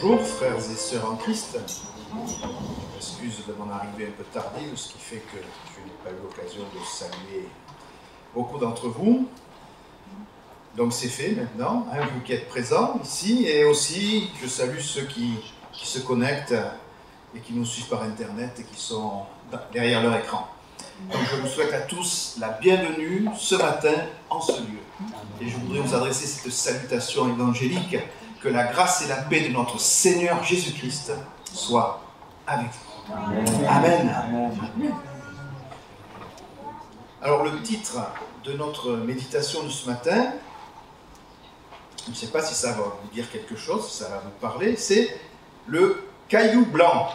Bonjour frères et sœurs en Christ. Excuse de mon arrivée un peu tardive, ce qui fait que je n'ai pas eu l'occasion de saluer beaucoup d'entre vous. Donc c'est fait maintenant, hein, vous qui êtes présents ici, et aussi je salue ceux qui se connectent et qui nous suivent par internet et qui sont derrière leur écran. Donc je vous souhaite à tous la bienvenue ce matin en ce lieu. Et je voudrais vous adresser cette salutation évangélique: que la grâce et la paix de notre Seigneur Jésus-Christ soient avec vous. Amen. Amen. Alors le titre de notre méditation de ce matin, je ne sais pas si ça va vous dire quelque chose, si ça va vous parler, c'est le caillou blanc.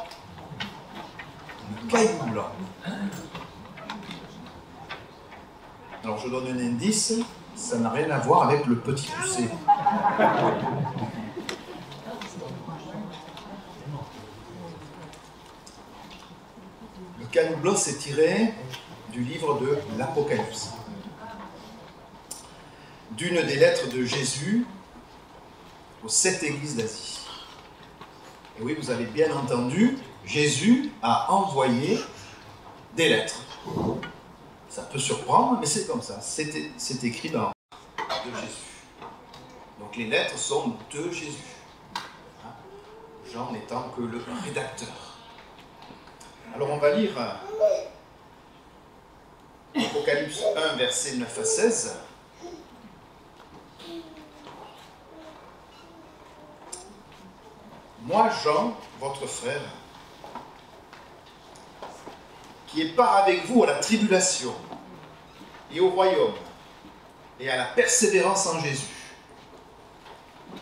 Le caillou blanc. Alors je donne un indice, ça n'a rien à voir avec le petit poussé. Le caillou blanc, c'est tiré du livre de l'Apocalypse, d'une des lettres de Jésus aux 7 églises d'Asie. Et oui, vous avez bien entendu, Jésus a envoyé des lettres. Ça peut surprendre, mais c'est comme ça. C'est écrit dans de Jésus. Donc les lettres sont de Jésus. Jean n'étant que le rédacteur. Alors on va lire Apocalypse 1, versets 9 à 16. Moi, Jean, votre frère, qui est part avec vous à la tribulation et au royaume et à la persévérance en Jésus.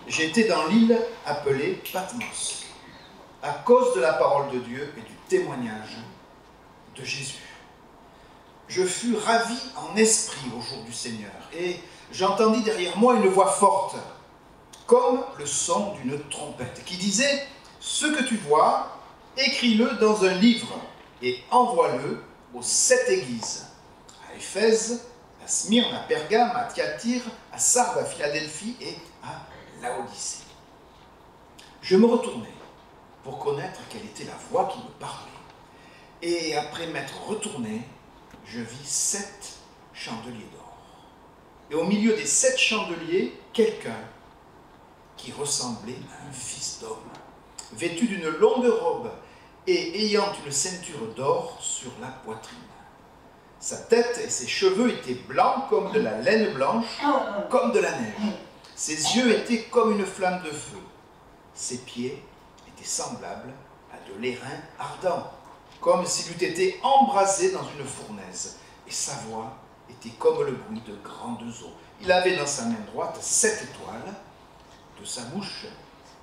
J'ai été dans l'île appelée Patmos, à cause de la parole de Dieu et du témoignage de Jésus. Je fus ravi en esprit au jour du Seigneur, et j'entendis derrière moi une voix forte, comme le son d'une trompette, qui disait: ce que tu vois, écris-le dans un livre et envoie-le aux 7 églises, à Éphèse, à Smyrne, à Pergame, à Thyatire, à Sardes, à Philadelphie et à Laodicée. Je me retournai pour connaître quelle était la voix qui me parlait. Et après m'être retourné, je vis 7 chandeliers d'or. Et au milieu des 7 chandeliers, quelqu'un qui ressemblait à un fils d'homme, vêtu d'une longue robe et ayant une ceinture d'or sur la poitrine. Sa tête et ses cheveux étaient blancs comme de la laine blanche, comme de la neige. Ses yeux étaient comme une flamme de feu. Ses pieds étaient semblables à de l'airain ardent, comme s'il eût été embrasé dans une fournaise. Et sa voix était comme le bruit de grandes eaux. Il avait dans sa main droite 7 étoiles. De sa bouche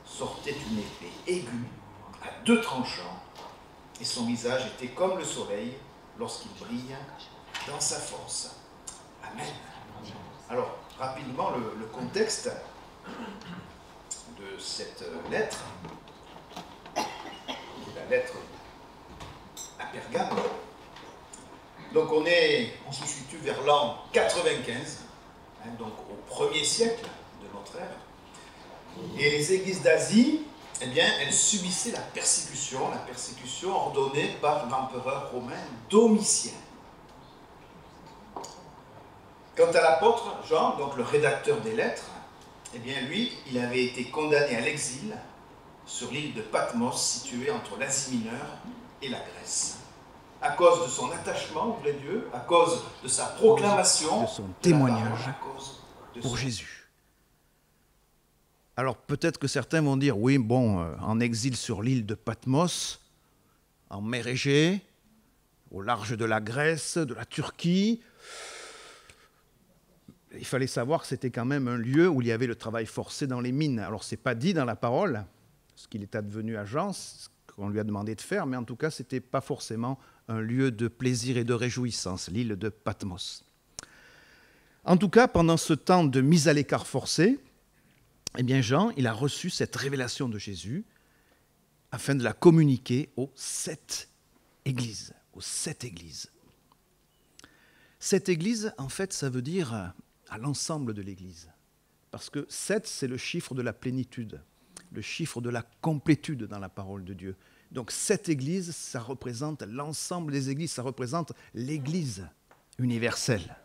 sortait une épée aiguë à 2 tranchants, et son visage était comme le soleil lorsqu'il brille dans sa force. Amen. Alors, rapidement, le contexte de cette lettre, la lettre à Pergame. Donc on se situe vers l'an 95, donc au 1er siècle de notre ère. Et les églises d'Asie, eh bien, elles subissaient la persécution ordonnée par l'empereur romain Domitien. Quant à l'apôtre Jean, donc le rédacteur des lettres, eh bien lui, il avait été condamné à l'exil sur l'île de Patmos, située entre l'Asie mineure et la Grèce, à cause de son attachement au vrai Dieu, à cause de sa proclamation, de son témoignage pour Jésus. Alors peut-être que certains vont dire, oui, bon, en exil sur l'île de Patmos, en mer Égée, au large de la Grèce, de la Turquie, il fallait savoir que c'était quand même un lieu où il y avait le travail forcé dans les mines. Alors ce n'est pas dit dans la parole, ce qu'il est advenu à Jean, ce qu'on lui a demandé de faire, mais en tout cas, ce n'était pas forcément un lieu de plaisir et de réjouissance, l'île de Patmos. En tout cas, pendant ce temps de mise à l'écart forcé, eh bien Jean, il a reçu cette révélation de Jésus afin de la communiquer aux 7 églises. Aux 7 églises. 7 églises, en fait, ça veut dire à l'ensemble de l'Église. Parce que 7, c'est le chiffre de la plénitude. le chiffre de la complétude dans la parole de Dieu. Donc cette Église, ça représente l'ensemble des Églises, ça représente l'Église universelle.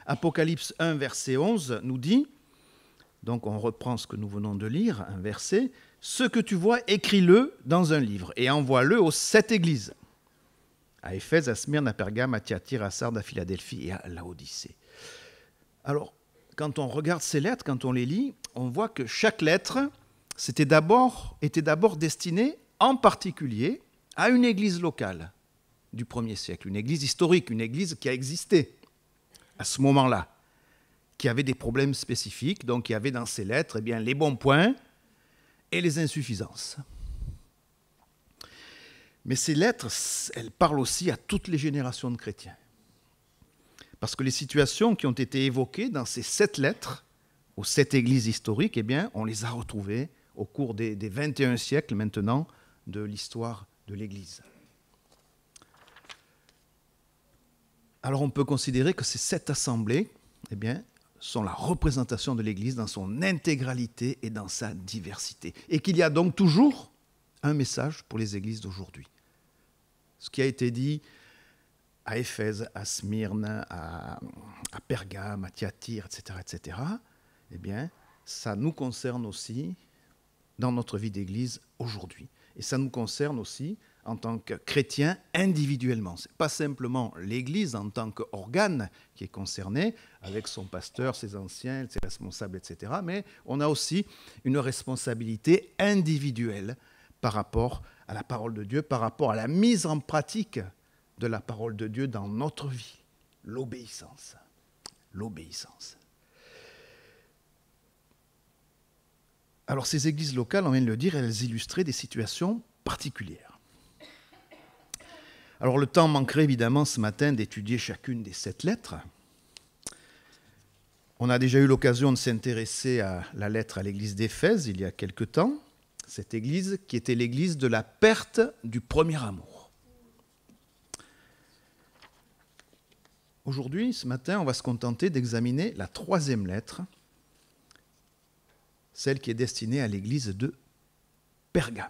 Apocalypse 1, verset 11 nous dit, donc on reprend ce que nous venons de lire, un verset, « Ce que tu vois, écris-le dans un livre et envoie-le aux 7 églises. » À Éphèse, à Smyrne, à Pergame, à Thyatire, à Sardes, à Philadelphie et à Laodicée. Alors, quand on regarde ces lettres, quand on les lit, on voit que chaque lettre était d'abord destinée en particulier à une église locale du 1er siècle, une église historique, une église qui a existé à ce moment-là, qui avait des problèmes spécifiques. Donc il y avait dans ces lettres les bons points et les insuffisances. Mais ces lettres, elles parlent aussi à toutes les générations de chrétiens. Parce que les situations qui ont été évoquées dans ces 7 lettres, aux 7 églises historiques, on les a retrouvées au cours des 21 siècles maintenant de l'histoire de l'Église. Alors on peut considérer que ces 7 assemblées sont la représentation de l'Église dans son intégralité et dans sa diversité. Et qu'il y a donc toujours un message pour les églises d'aujourd'hui. Ce qui a été dit à Éphèse, à Smyrne, à Pergame, à Thyatire, etc., ça nous concerne aussi dans notre vie d'Église aujourd'hui. Et ça nous concerne aussi en tant que chrétiens individuellement. Ce n'est pas simplement l'Église en tant qu'organe qui est concernée, avec son pasteur, ses anciens, ses responsables, etc., mais on a aussi une responsabilité individuelle par rapport à la parole de Dieu, par rapport à la mise en pratique de la parole de Dieu dans notre vie. L'obéissance. L'obéissance. Alors ces églises locales, on vient de le dire, elles illustraient des situations particulières. Alors le temps manquerait évidemment ce matin d'étudier chacune des 7 lettres. On a déjà eu l'occasion de s'intéresser à la lettre à l'église d'Éphèse il y a quelque temps. Cette église qui était l'église de la perte du premier amour. Aujourd'hui, ce matin, on va se contenter d'examiner la 3e lettre, celle qui est destinée à l'église de Pergame.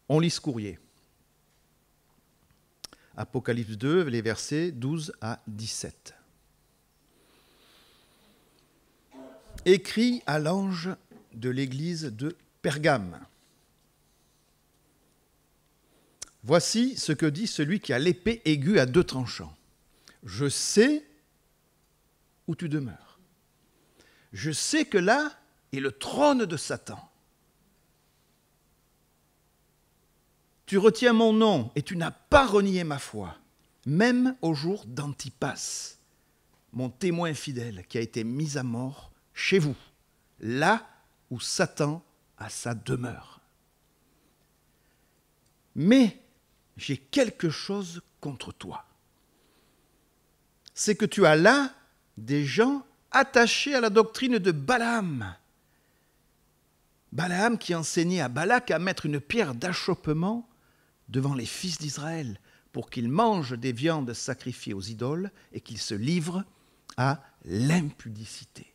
On lit ce courrier. Apocalypse 2, les versets 12 à 17. Écrit à l'ange de l'église de Pergame. Voici ce que dit celui qui a l'épée aiguë à 2 tranchants. Je sais où tu demeures. Je sais que là est le trône de Satan. Tu retiens mon nom et tu n'as pas renié ma foi, même au jour d'Antipas, mon témoin fidèle qui a été mis à mort chez vous, là où Satan a sa demeure. Mais j'ai quelque chose contre toi. C'est que tu as là des gens attachés à la doctrine de Balaam. Balaam qui enseignait à Balak à mettre une pierre d'achoppement devant les fils d'Israël pour qu'ils mangent des viandes sacrifiées aux idoles et qu'ils se livrent à l'impudicité.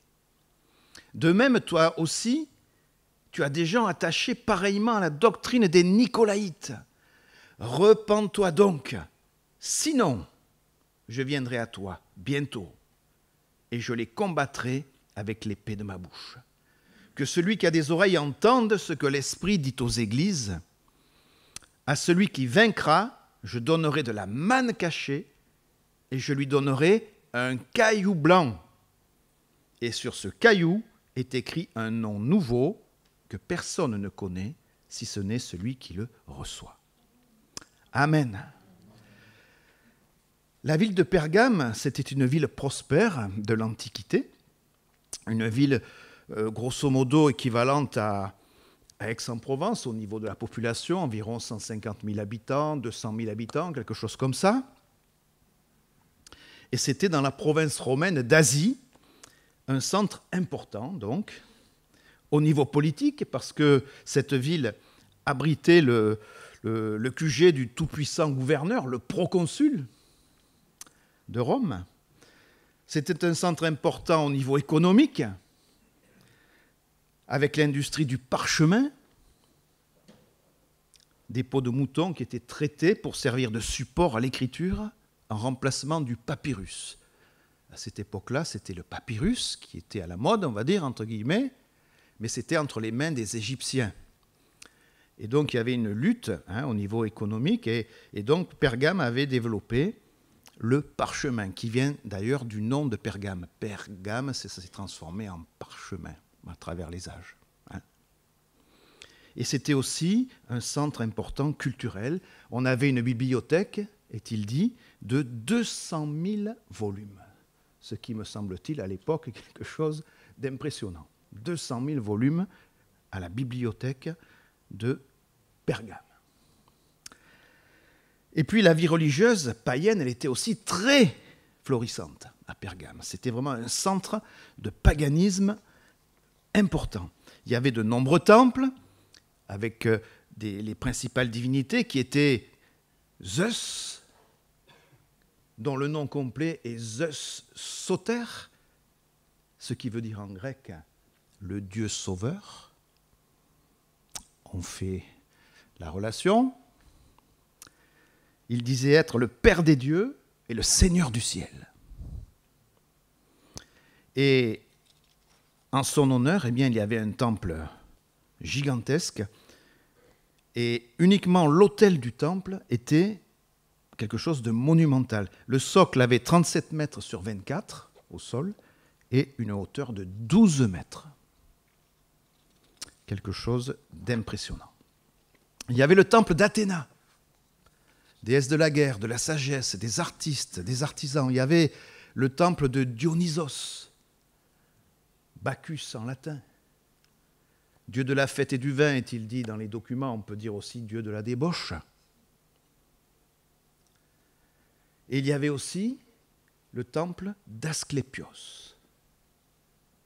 De même, toi aussi, tu as des gens attachés pareillement à la doctrine des Nicolaïtes. Repens-toi donc, sinon je viendrai à toi bientôt et je les combattrai avec l'épée de ma bouche. Que celui qui a des oreilles entende ce que l'Esprit dit aux églises. À celui qui vaincra, je donnerai de la manne cachée et je lui donnerai un caillou blanc. Et sur ce caillou est écrit un nom nouveau que personne ne connaît, si ce n'est celui qui le reçoit. Amen. La ville de Pergame, c'était une ville prospère de l'Antiquité, une ville grosso modo équivalente à Aix-en-Provence au niveau de la population, environ 150 000 habitants, 200 000 habitants, quelque chose comme ça. Et c'était dans la province romaine d'Asie, un centre important donc, au niveau politique, parce que cette ville abritait le QG du tout-puissant gouverneur, le proconsul de Rome. C'était un centre important au niveau économique, avec l'industrie du parchemin, des peaux de mouton qui étaient traitées pour servir de support à l'écriture en remplacement du papyrus. À cette époque-là, c'était le papyrus qui était à la mode, on va dire, entre guillemets, mais c'était entre les mains des Égyptiens. Et donc, il y avait une lutte au niveau économique, et donc Pergame avait développé le parchemin, qui vient d'ailleurs du nom de Pergame. Pergame, ça s'est transformé en parchemin à travers les âges. Et c'était aussi un centre important culturel. On avait une bibliothèque, est-il dit, de 200 000 volumes. Ce qui me semble-t-il à l'époque quelque chose d'impressionnant. 200 000 volumes à la bibliothèque de Pergame. Et puis la vie religieuse païenne, elle était aussi très florissante à Pergame. C'était vraiment un centre de paganisme important. Il y avait de nombreux temples, avec les principales divinités qui étaient Zeus, dont le nom complet est Zeus Soter, ce qui veut dire en grec le Dieu sauveur. On fait la relation. Il disait être le Père des dieux et le Seigneur du ciel. Et en son honneur, eh bien, il y avait un temple gigantesque, et uniquement l'autel du temple était quelque chose de monumental. Le socle avait 37 mètres sur 24 au sol et une hauteur de 12 mètres. Quelque chose d'impressionnant. Il y avait le temple d'Athéna, déesse de la guerre, de la sagesse, des artistes, des artisans. Il y avait le temple de Dionysos, Bacchus en latin. Dieu de la fête et du vin, est-il dit dans les documents, on peut dire aussi Dieu de la débauche. Et il y avait aussi le temple d'Asclépios,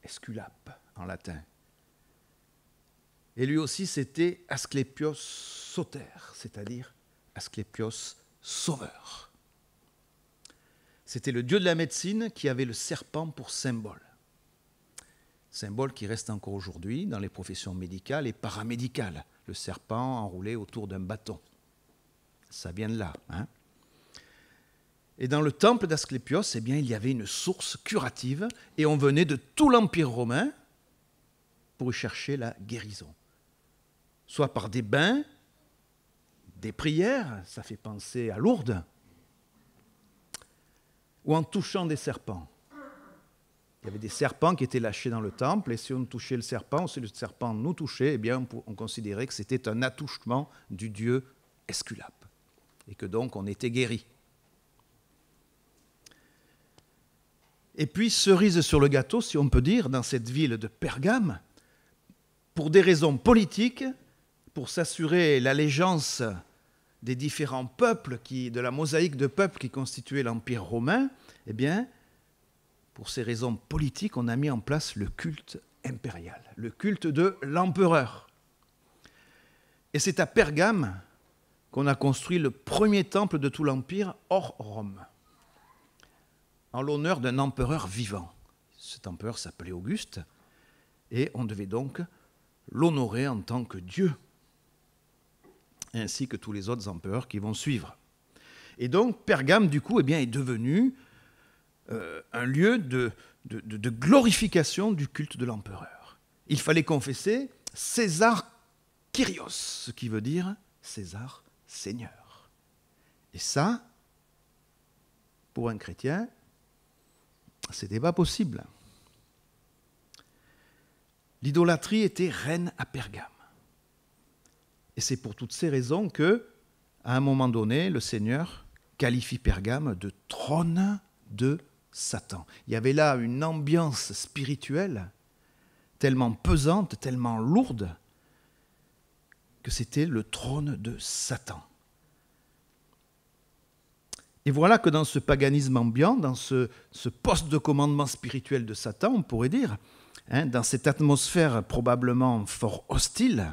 Esculape en latin. Et lui aussi, c'était Asclépios Soter, c'est-à-dire Asclépios sauveur. C'était le dieu de la médecine qui avait le serpent pour symbole. Symbole qui reste encore aujourd'hui dans les professions médicales et paramédicales. Le serpent enroulé autour d'un bâton. Ça vient de là. Et dans le temple d'Asclépios, eh bien, il y avait une source curative et on venait de tout l'Empire romain pour y chercher la guérison. Soit par des bains, des prières, ça fait penser à Lourdes, ou en touchant des serpents. Il y avait des serpents qui étaient lâchés dans le temple, et si on touchait le serpent, ou si le serpent nous touchait, eh bien, on considérait que c'était un attouchement du dieu Esculape, et que donc on était guéri. Et puis, cerise sur le gâteau, si on peut dire, dans cette ville de Pergame, pour des raisons politiques, pour s'assurer l'allégeance des différents peuples, de la mosaïque de peuples qui constituait l'Empire romain, eh bien, pour ces raisons politiques, on a mis en place le culte impérial, le culte de l'empereur. Et c'est à Pergame qu'on a construit le premier temple de tout l'Empire hors Rome, en l'honneur d'un empereur vivant. Cet empereur s'appelait Auguste, et on devait donc l'honorer en tant que Dieu, ainsi que tous les autres empereurs qui vont suivre. Et donc, Pergame, du coup, eh bien, est devenu un lieu de glorification du culte de l'empereur. Il fallait confesser César Kyrios, ce qui veut dire César Seigneur. Et ça, pour un chrétien, c'était pas possible. L'idolâtrie était reine à Pergame. Et c'est pour toutes ces raisons que, à un moment donné, le Seigneur qualifie Pergame de trône de Satan. Il y avait là une ambiance spirituelle tellement pesante, tellement lourde, que c'était le trône de Satan. Et voilà que dans ce paganisme ambiant, dans ce poste de commandement spirituel de Satan, on pourrait dire, dans cette atmosphère probablement fort hostile,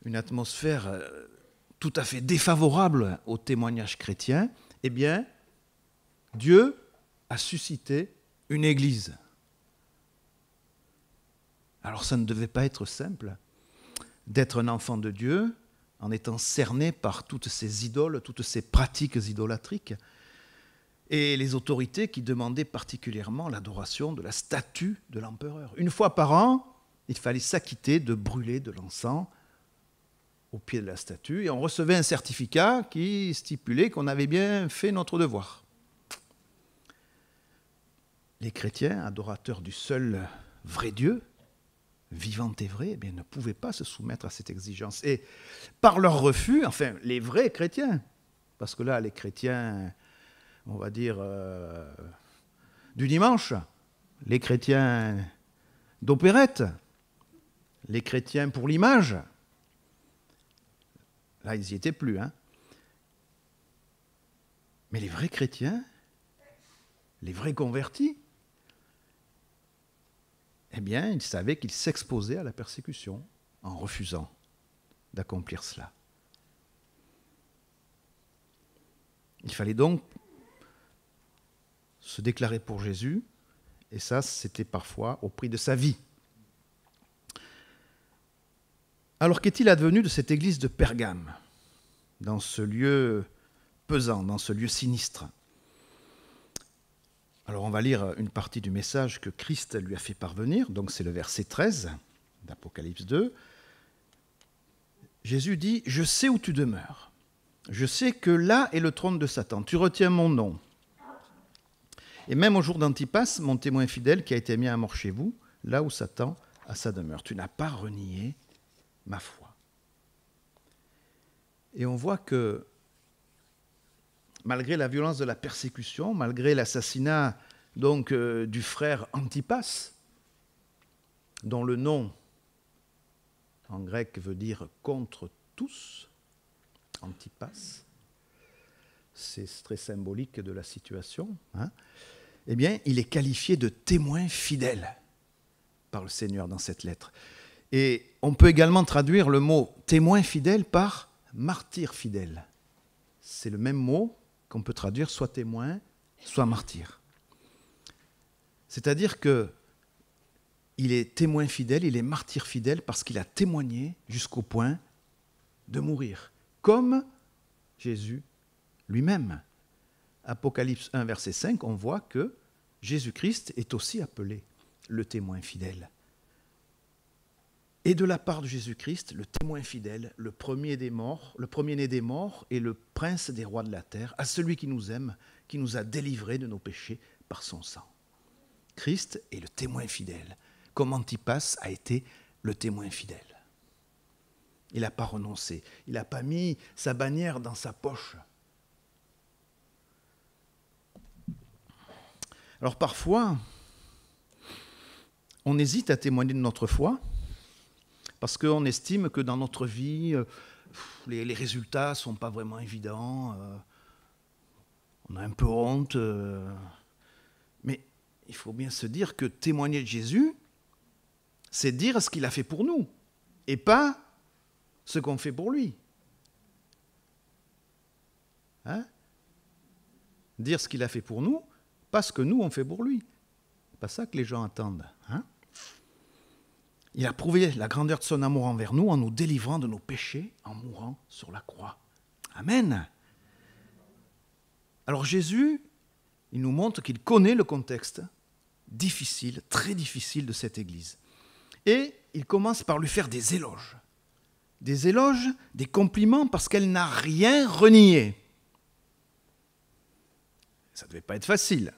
une atmosphère tout à fait défavorable au témoignage chrétien, eh bien, Dieu a suscité une église. Alors ça ne devait pas être simple d'être un enfant de Dieu en étant cerné par toutes ces idoles, toutes ces pratiques idolâtriques, et les autorités qui demandaient particulièrement l'adoration de la statue de l'empereur. Une fois par an, il fallait s'acquitter de brûler de l'encens au pied de la statue, et on recevait un certificat qui stipulait qu'on avait bien fait notre devoir. Les chrétiens, adorateurs du seul vrai Dieu, vivant et vrai, eh bien, ne pouvaient pas se soumettre à cette exigence. Et par leur refus, enfin, les vrais chrétiens, parce que là, les chrétiens, on va dire, du dimanche, les chrétiens d'opérette, les chrétiens pour l'image, là, ils n'y étaient plus. Hein. Mais les vrais chrétiens, les vrais convertis, eh bien, ils savaient qu'ils s'exposaient à la persécution en refusant d'accomplir cela. Il fallait donc se déclarer pour Jésus, et ça, c'était parfois au prix de sa vie. Alors, qu'est-il advenu de cette église de Pergame, dans ce lieu pesant, dans ce lieu sinistre ? Alors, on va lire une partie du message que Christ lui a fait parvenir, donc c'est le verset 13 d'Apocalypse 2. Jésus dit « Je sais où tu demeures, je sais que là est le trône de Satan, tu retiens mon nom. Et même au jour d'Antipas, mon témoin fidèle qui a été mis à mort chez vous, là où Satan a sa demeure. Tu n'as pas renié ma foi. » Et on voit que malgré la violence de la persécution, malgré l'assassinat donc du frère Antipas, dont le nom en grec veut dire contre tous, Antipas, c'est très symbolique de la situation, hein, eh bien, il est qualifié de témoin fidèle par le Seigneur dans cette lettre. Et on peut également traduire le mot témoin fidèle par martyr fidèle. C'est le même mot qu'on peut traduire soit témoin, soit martyr. C'est-à-dire que il est témoin fidèle, il est martyr fidèle parce qu'il a témoigné jusqu'au point de mourir, comme Jésus lui-même. Apocalypse 1, verset 5, on voit que Jésus-Christ est aussi appelé le témoin fidèle. Et de la part de Jésus-Christ, le témoin fidèle, le premier-né des morts et le prince des rois de la terre, à celui qui nous aime, qui nous a délivrés de nos péchés par son sang. Christ est le témoin fidèle, comme Antipas a été le témoin fidèle. Il n'a pas renoncé, il n'a pas mis sa bannière dans sa poche. Alors parfois, on hésite à témoigner de notre foi, parce qu'on estime que dans notre vie, les résultats ne sont pas vraiment évidents, on a un peu honte, mais il faut bien se dire que témoigner de Jésus, c'est dire ce qu'il a fait pour nous, et pas ce qu'on fait pour lui. Hein? Dire ce qu'il a fait pour nous, pas ce que nous on fait pour lui. C'est pas ça que les gens attendent. Hein? Il a prouvé la grandeur de son amour envers nous en nous délivrant de nos péchés en mourant sur la croix. Amen. Alors Jésus, il nous montre qu'il connaît le contexte difficile, très difficile de cette Église. Et il commence par lui faire des éloges. Des éloges, des compliments, parce qu'elle n'a rien renié. Ça ne devait pas être facile.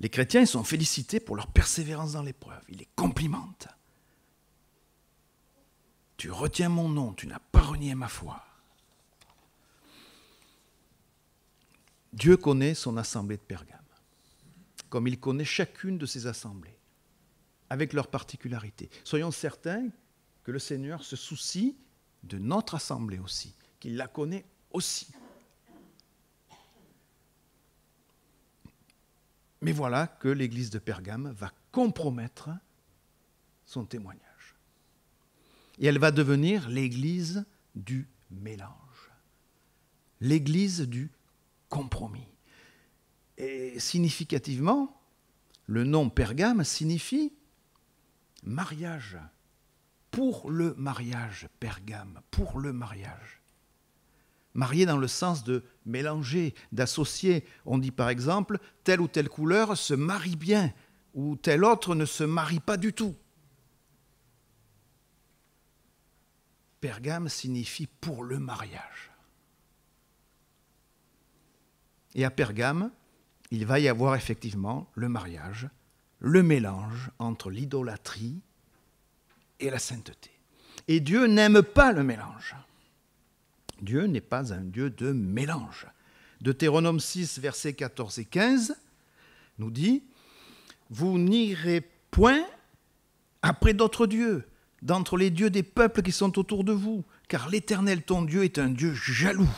Les chrétiens sont félicités pour leur persévérance dans l'épreuve. Ils les complimentent. Tu retiens mon nom, tu n'as pas renié ma foi. Dieu connaît son assemblée de Pergame, comme il connaît chacune de ses assemblées, avec leurs particularités. Soyons certains que le Seigneur se soucie de notre assemblée aussi, qu'il la connaît aussi. Mais voilà que l'église de Pergame va compromettre son témoignage. Et elle va devenir l'église du mélange, l'église du compromis. Et significativement, le nom Pergame signifie Mariage. Pour le mariage, Pergame, pour le mariage. Marié dans le sens de mélanger, d'associer. On dit par exemple, telle ou telle couleur se marie bien, ou telle autre ne se marie pas du tout. Pergame signifie pour le mariage. Et à Pergame, il va y avoir effectivement le mariage, le mélange entre l'idolâtrie et la sainteté. Et Dieu n'aime pas le mélange. Dieu n'est pas un Dieu de mélange. Deutéronome 6, versets 14 et 15 nous dit « Vous n'irez point après d'autres dieux, d'entre les dieux des peuples qui sont autour de vous, car l'Éternel ton Dieu est un Dieu jaloux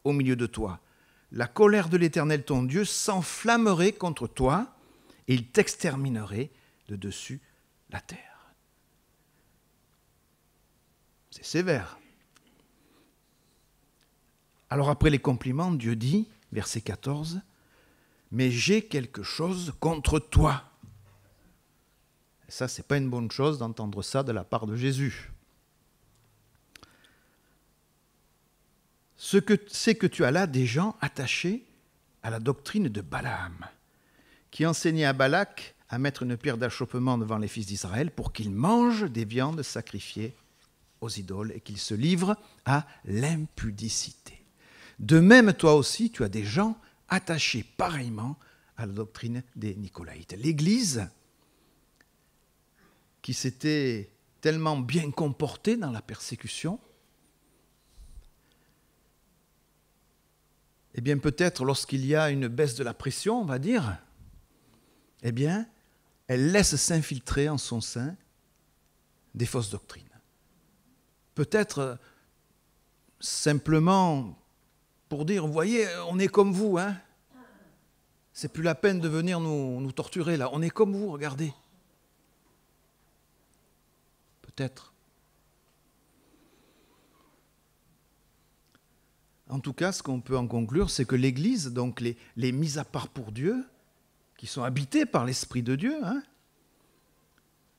au milieu de toi. La colère de l'Éternel ton Dieu s'enflammerait contre toi, et il t'exterminerait de dessus la terre. » C'est sévère. Alors après les compliments, Dieu dit, verset 14, « Mais j'ai quelque chose contre toi. » Ça, ce n'est pas une bonne chose d'entendre ça de la part de Jésus. C'est que tu as là des gens attachés à la doctrine de Balaam, qui enseignait à Balak à mettre une pierre d'achoppement devant les fils d'Israël pour qu'ils mangent des viandes sacrifiées aux idoles et qu'ils se livrent à l'impudicité. De même, toi aussi, tu as des gens attachés pareillement à la doctrine des Nicolaïtes. L'Église, qui s'était tellement bien comportée dans la persécution, eh bien peut-être lorsqu'il y a une baisse de la pression, on va dire, eh bien, elle laisse s'infiltrer en son sein des fausses doctrines. Peut-être simplement pour dire, vous voyez, on est comme vous, hein. C'est plus la peine de venir nous torturer là, on est comme vous, regardez. Peut-être. En tout cas, ce qu'on peut en conclure, c'est que l'Église, donc les mises à part pour Dieu, qui sont habitées par l'Esprit de Dieu, hein,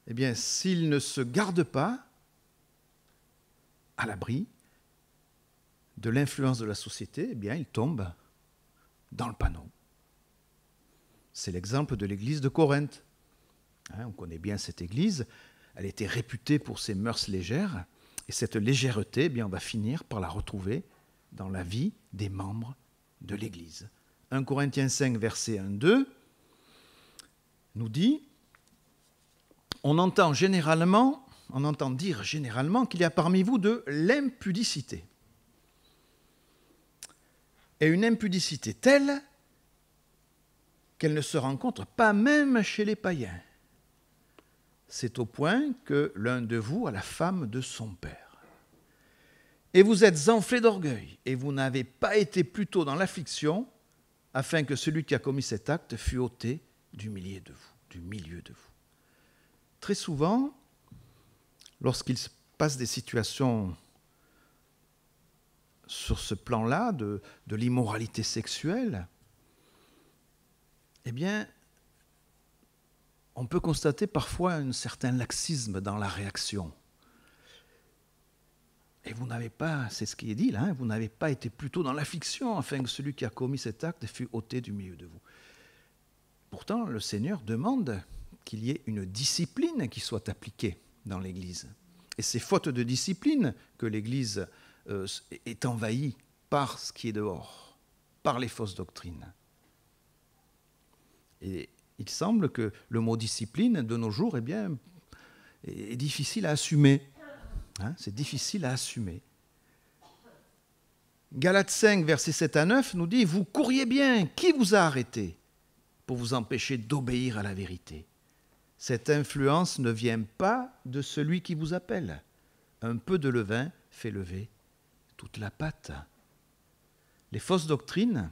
eh bien, s'ils ne se gardent pas à l'abri de l'influence de la société, eh bien, ils tombent dans le panneau. C'est l'exemple de l'église de Corinthe. Hein, on connaît bien cette église. Elle était réputée pour ses mœurs légères. Et cette légèreté, eh bien, on va finir par la retrouver dans la vie des membres de l'église. 1 Corinthiens 5, verset 1-2, nous dit « On entend dire généralement qu'il y a parmi vous de l'impudicité. Et une impudicité telle qu'elle ne se rencontre pas même chez les païens. C'est au point que l'un de vous a la femme de son père. Et vous êtes enflés d'orgueil, et vous n'avez pas été plutôt dans l'affliction, afin que celui qui a commis cet acte fût ôté du milieu de vous. Très souvent, lorsqu'il se passe des situations sur ce plan-là, de l'immoralité sexuelle, eh bien, on peut constater parfois un certain laxisme dans la réaction. Et vous n'avez pas, c'est ce qui est dit là, hein, vous n'avez pas été plutôt dans l'affliction, afin que celui qui a commis cet acte fût ôté du milieu de vous. Pourtant, le Seigneur demande qu'il y ait une discipline qui soit appliquée dans l'Église. Et c'est faute de discipline que l'Église est envahie par ce qui est dehors, par les fausses doctrines. Et il semble que le mot discipline, de nos jours, eh bien, est difficile à assumer. Hein, c'est difficile à assumer. Galates 5, versets 7-9 nous dit « Vous couriez bien, qui vous a arrêté pour vous empêcher d'obéir à la vérité ? Cette influence ne vient pas de celui qui vous appelle. Un peu de levain fait lever toute la pâte. » Les fausses doctrines,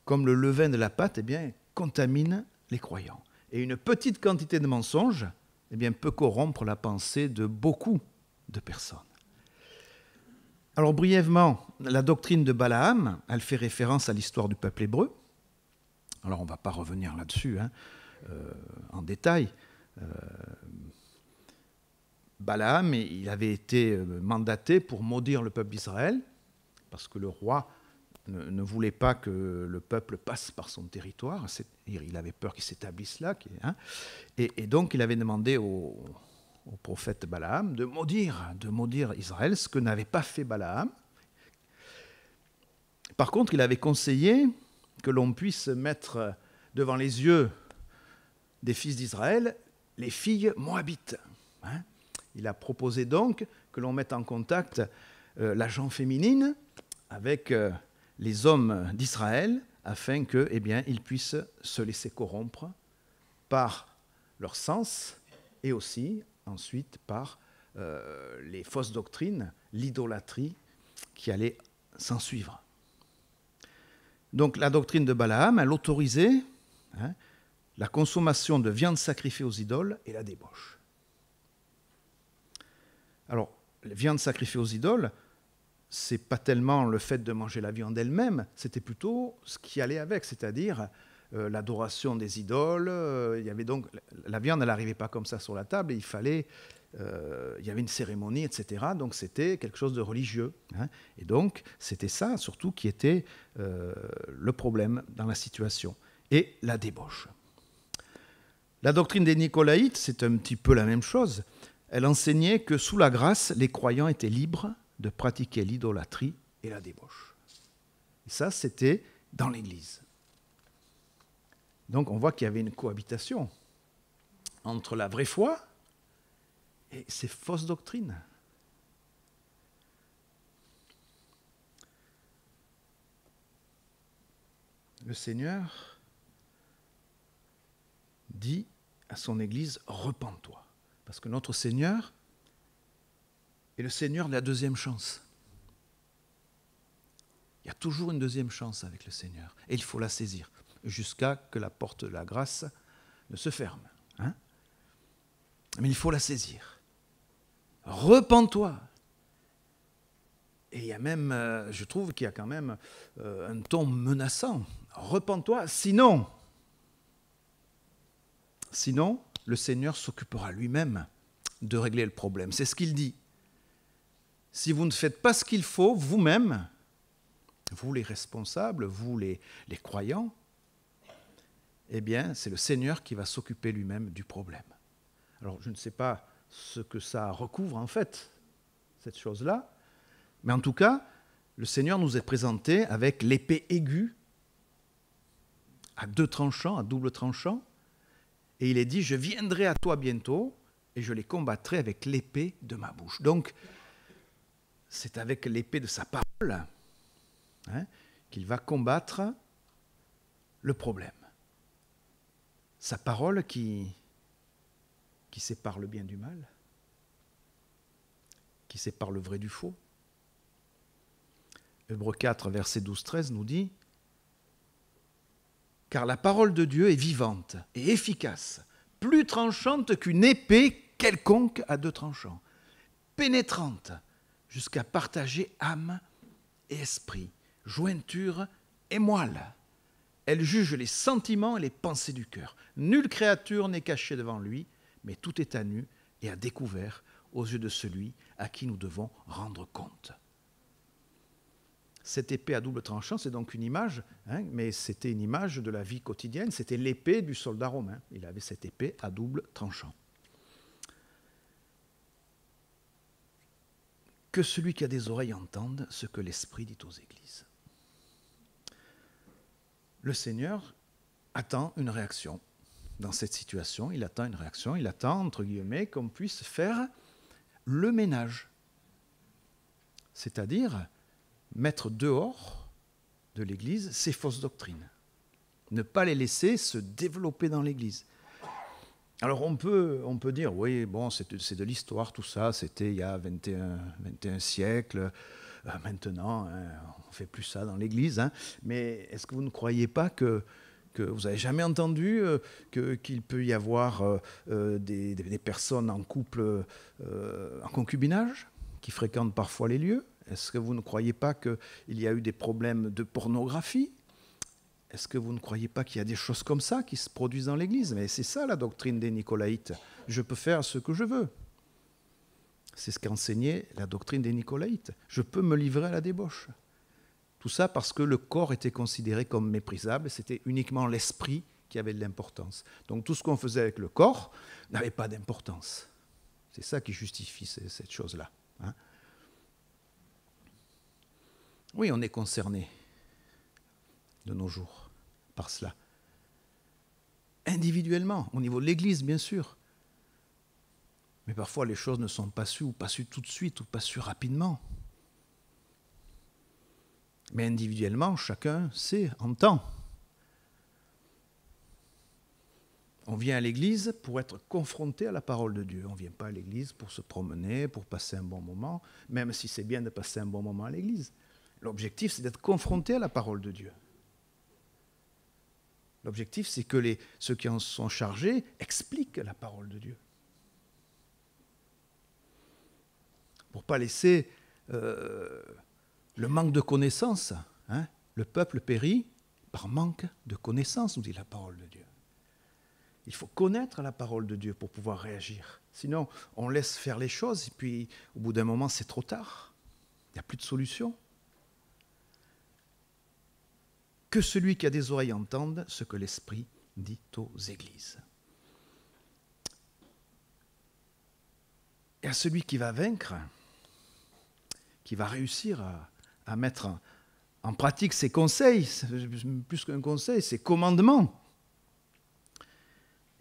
comme le levain de la pâte, eh bien, contaminent les croyants. Et une petite quantité de mensonges eh bien, peut corrompre la pensée de beaucoup de personnes. Alors brièvement, la doctrine de Balaam, elle fait référence à l'histoire du peuple hébreu. Alors on ne va pas revenir là-dessus en détail. Balaam, il avait été mandaté pour maudire le peuple d'Israël, parce que le roi ne voulait pas que le peuple passe par son territoire. Il avait peur qu'il s'établisse là. Et donc, il avait demandé au prophète Balaam de maudire Israël, ce que n'avait pas fait Balaam. Par contre, il avait conseillé que l'on puisse mettre devant les yeux des fils d'Israël les filles moabites. Il a proposé donc que l'on mette en contact la gent féminine avec les hommes d'Israël afin qu'ils ils puissent se laisser corrompre par leur sens et aussi ensuite par les fausses doctrines, l'idolâtrie qui allait s'en suivre. Donc la doctrine de Balaam, elle autorisait la consommation de viande sacrifiée aux idoles et la débauche. Alors, la viande sacrifiée aux idoles, c'est pas tellement le fait de manger la viande elle-même, c'était plutôt ce qui allait avec, c'est-à-dire l'adoration des idoles. Il y avait donc la viande, elle n'arrivait pas comme ça sur la table, et il y avait une cérémonie, etc. Donc c'était quelque chose de religieux. Et donc c'était ça surtout qui était le problème dans la situation. Et la débauche. La doctrine des Nicolaïtes, c'est un petit peu la même chose. Elle enseignait que sous la grâce, les croyants étaient libres de pratiquer l'idolâtrie et la débauche. Et ça, c'était dans l'Église. Donc on voit qu'il y avait une cohabitation entre la vraie foi et ces fausses doctrines. Le Seigneur dit à son Église, repens-toi. Parce que notre Seigneur est le Seigneur de la deuxième chance. Il y a toujours une deuxième chance avec le Seigneur. Et il faut la saisir, jusqu'à que la porte de la grâce ne se ferme. Mais il faut la saisir. Repens-toi. Et il y a même, je trouve qu'il y a quand même un ton menaçant. Repens-toi, sinon, le Seigneur s'occupera lui-même de régler le problème. C'est ce qu'il dit. Si vous ne faites pas ce qu'il faut, vous-même, vous les responsables, vous les croyants, eh bien, c'est le Seigneur qui va s'occuper lui-même du problème. Alors, je ne sais pas ce que ça recouvre en fait, cette chose-là, mais en tout cas, le Seigneur nous est présenté avec l'épée aiguë, à deux tranchants, à double tranchant, et il est dit, je viendrai à toi bientôt, et je les combattrai avec l'épée de ma bouche. Donc, c'est avec l'épée de sa parole qu'il va combattre le problème. Sa parole qui sépare le bien du mal, qui sépare le vrai du faux. Hébreux 4, verset 12-13 nous dit « Car la parole de Dieu est vivante et efficace, plus tranchante qu'une épée quelconque à deux tranchants, pénétrante jusqu'à partager âme et esprit, jointure et moelle. Elle juge les sentiments et les pensées du cœur. Nulle créature n'est cachée devant lui, mais tout est à nu et à découvert aux yeux de celui à qui nous devons rendre compte. » Cette épée à double tranchant, c'est donc une image, mais c'était une image de la vie quotidienne, c'était l'épée du soldat romain. Il avait cette épée à double tranchant. Que celui qui a des oreilles entende ce que l'Esprit dit aux églises. Le Seigneur attend une réaction. Dans cette situation, il attend une réaction, il attend, entre guillemets, qu'on puisse faire le ménage. C'est-à-dire mettre dehors de l'Église ces fausses doctrines. Ne pas les laisser se développer dans l'Église. Alors on peut dire, oui, bon, c'est de l'histoire, tout ça, c'était il y a 21 siècles, maintenant, on ne fait plus ça dans l'Église, mais est-ce que vous ne croyez pas que vous n'avez jamais entendu qu'il peut y avoir des personnes en couple, en concubinage, qui fréquentent parfois les lieux? Est-ce que vous ne croyez pas qu'il y a eu des problèmes de pornographie? Est-ce que vous ne croyez pas qu'il y a des choses comme ça qui se produisent dans l'Église? Mais c'est ça la doctrine des Nicolaïtes. Je peux faire ce que je veux. C'est ce qu'enseignait la doctrine des Nicolaïtes. Je peux me livrer à la débauche. Tout ça parce que le corps était considéré comme méprisable, c'était uniquement l'esprit qui avait de l'importance. Donc tout ce qu'on faisait avec le corps n'avait pas d'importance. C'est ça qui justifie cette chose-là. Hein. Oui, on est concerné de nos jours par cela. Individuellement, au niveau de l'Église, bien sûr. Mais parfois, les choses ne sont pas sues, ou pas sues tout de suite, ou pas sues rapidement. Mais individuellement, chacun sait, entend. On vient à l'Église pour être confronté à la parole de Dieu. On ne vient pas à l'Église pour se promener, pour passer un bon moment, même si c'est bien de passer un bon moment à l'Église. L'objectif, c'est d'être confronté à la parole de Dieu. L'objectif, c'est que ceux qui en sont chargés expliquent la parole de Dieu. Pour ne pas laisser le manque de connaissances. Hein. Le peuple périt par manque de connaissances, nous dit la parole de Dieu. Il faut connaître la parole de Dieu pour pouvoir réagir. Sinon, on laisse faire les choses et puis au bout d'un moment, c'est trop tard. Il n'y a plus de solution. Que celui qui a des oreilles entende ce que l'Esprit dit aux églises. Et à celui qui va vaincre, qui va réussir à mettre en pratique ses conseils, plus qu'un conseil, ses commandements,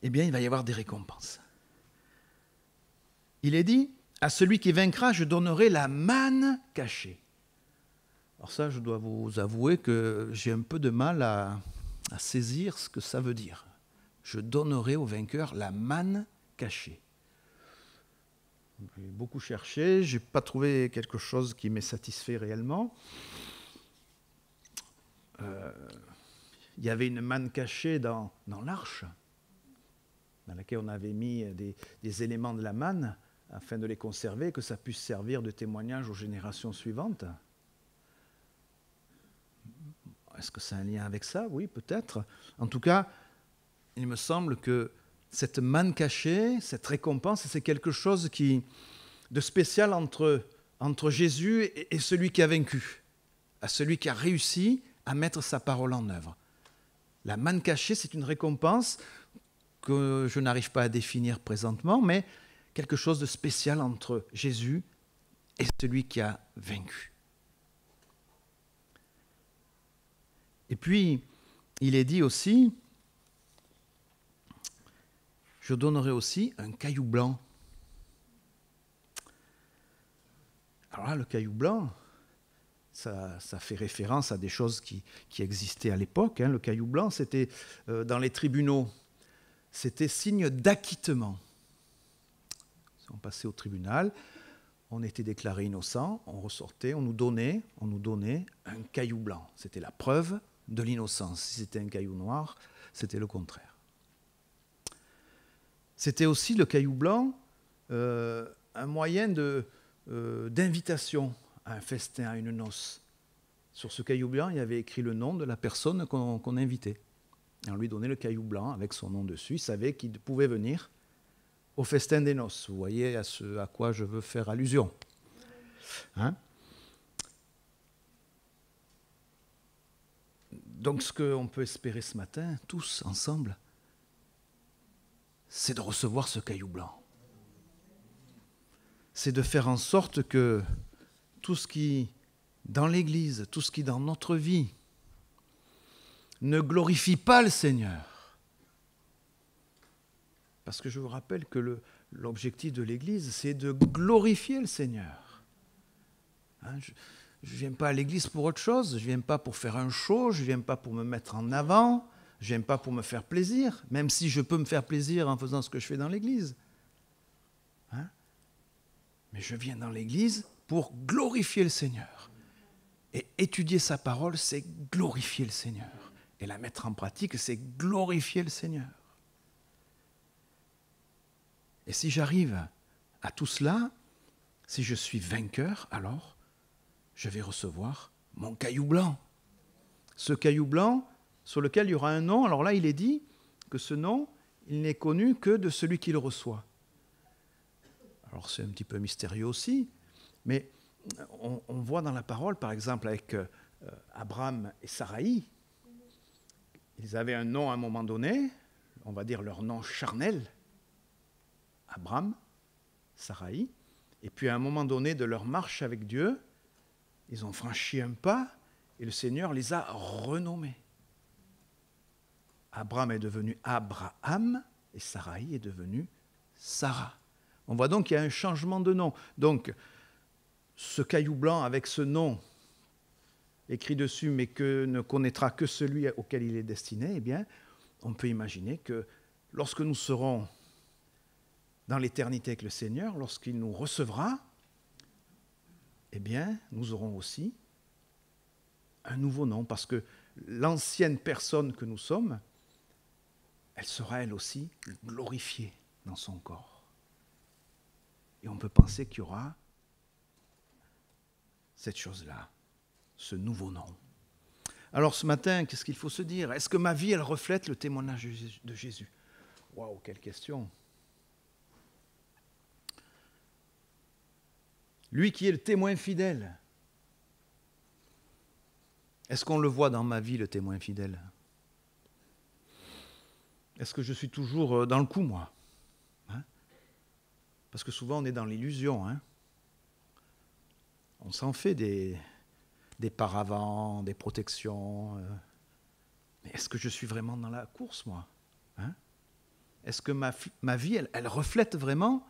eh bien, il va y avoir des récompenses. Il est dit, à celui qui vaincra, je donnerai la manne cachée. Alors ça, je dois vous avouer que j'ai un peu de mal à saisir ce que ça veut dire. Je donnerai au vainqueur la manne cachée. J'ai beaucoup cherché, je n'ai pas trouvé quelque chose qui m'ait satisfait réellement. Il y avait une manne cachée dans l'arche, dans laquelle on avait mis des éléments de la manne afin de les conserver, que ça puisse servir de témoignage aux générations suivantes. Est-ce que c'est un lien avec ça? Oui, peut-être. En tout cas, il me semble que cette manne cachée, cette récompense, c'est quelque chose de spécial entre Jésus et celui qui a vaincu, à celui qui a réussi à mettre sa parole en œuvre. La manne cachée, c'est une récompense que je n'arrive pas à définir présentement, mais quelque chose de spécial entre Jésus et celui qui a vaincu. Et puis, il est dit aussi, je donnerai aussi un caillou blanc. Alors là, le caillou blanc, ça fait référence à des choses qui existaient à l'époque. Hein. Le caillou blanc, c'était dans les tribunaux, c'était signe d'acquittement. Si on passait au tribunal, on était déclaré innocent, on ressortait, on nous donnait un caillou blanc. C'était la preuve de l'innocence. Si c'était un caillou noir, c'était le contraire. C'était aussi le caillou blanc, un moyen d'invitation à un festin, à une noce. Sur ce caillou blanc, il y avait écrit le nom de la personne qu'on invitait. Et on lui donnait le caillou blanc avec son nom dessus. Il savait qu'il pouvait venir au festin des noces. Vous voyez à ce à quoi je veux faire allusion. Hein? Donc ce qu'on peut espérer ce matin, tous ensemble, c'est de recevoir ce caillou blanc. C'est de faire en sorte que tout ce qui, dans l'Église, tout ce qui dans notre vie, ne glorifie pas le Seigneur. Parce que je vous rappelle que l'objectif de l'Église, c'est de glorifier le Seigneur. Hein, je ne viens pas à l'Église pour autre chose, je ne viens pas pour faire un show, je ne viens pas pour me mettre en avant, je ne viens pas pour me faire plaisir, même si je peux me faire plaisir en faisant ce que je fais dans l'Église. Hein? Mais je viens dans l'Église pour glorifier le Seigneur. Et étudier sa parole, c'est glorifier le Seigneur. Et la mettre en pratique, c'est glorifier le Seigneur. Et si j'arrive à tout cela, si je suis vainqueur, alors je vais recevoir mon caillou blanc. Ce caillou blanc, sur lequel il y aura un nom. Alors là, il est dit que ce nom, il n'est connu que de celui qui le reçoit. Alors c'est un petit peu mystérieux aussi, mais on voit dans la parole, par exemple, avec Abraham et Saraï, ils avaient un nom à un moment donné, on va dire leur nom charnel, Abraham, Saraï, et puis à un moment donné de leur marche avec Dieu, ils ont franchi un pas et le Seigneur les a renommés. Abraham est devenu Abraham et Saraï est devenue Sarah. On voit donc qu'il y a un changement de nom. Donc, ce caillou blanc avec ce nom écrit dessus, mais que ne connaîtra que celui auquel il est destiné, eh bien, on peut imaginer que lorsque nous serons dans l'éternité avec le Seigneur, lorsqu'il nous recevra, eh bien, nous aurons aussi un nouveau nom, parce que l'ancienne personne que nous sommes, elle sera elle aussi glorifiée dans son corps. Et on peut penser qu'il y aura cette chose-là, ce nouveau nom. Alors ce matin, qu'est-ce qu'il faut se dire? Est-ce que ma vie, elle reflète le témoignage de Jésus? Waouh, quelle question! Lui qui est le témoin fidèle. Est-ce qu'on le voit dans ma vie, le témoin fidèle? Est-ce que je suis toujours dans le coup, moi? Parce que souvent, on est dans l'illusion. On s'en fait des paravents, des protections. Mais est-ce que je suis vraiment dans la course, moi? Est-ce que ma vie, elle reflète vraiment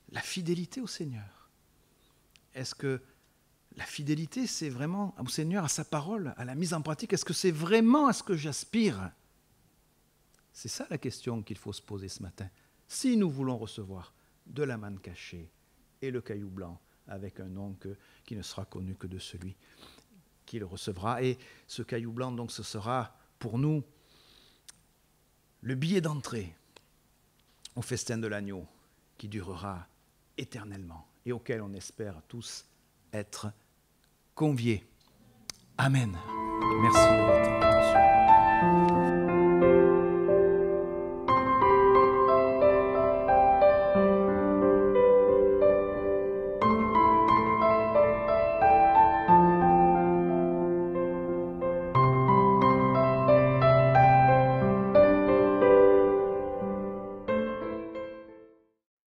la fidélité au Seigneur? Est-ce que la fidélité, c'est vraiment au Seigneur, à sa parole, à la mise en pratique? Est-ce que c'est vraiment à ce que j'aspire? C'est ça la question qu'il faut se poser ce matin. Si nous voulons recevoir de la manne cachée et le caillou blanc avec un nom qui ne sera connu que de celui qui le recevra. Et ce caillou blanc, donc, ce sera pour nous le billet d'entrée au festin de l'agneau qui durera éternellement et auquel on espère tous être conviés. Amen. Merci de votre attention.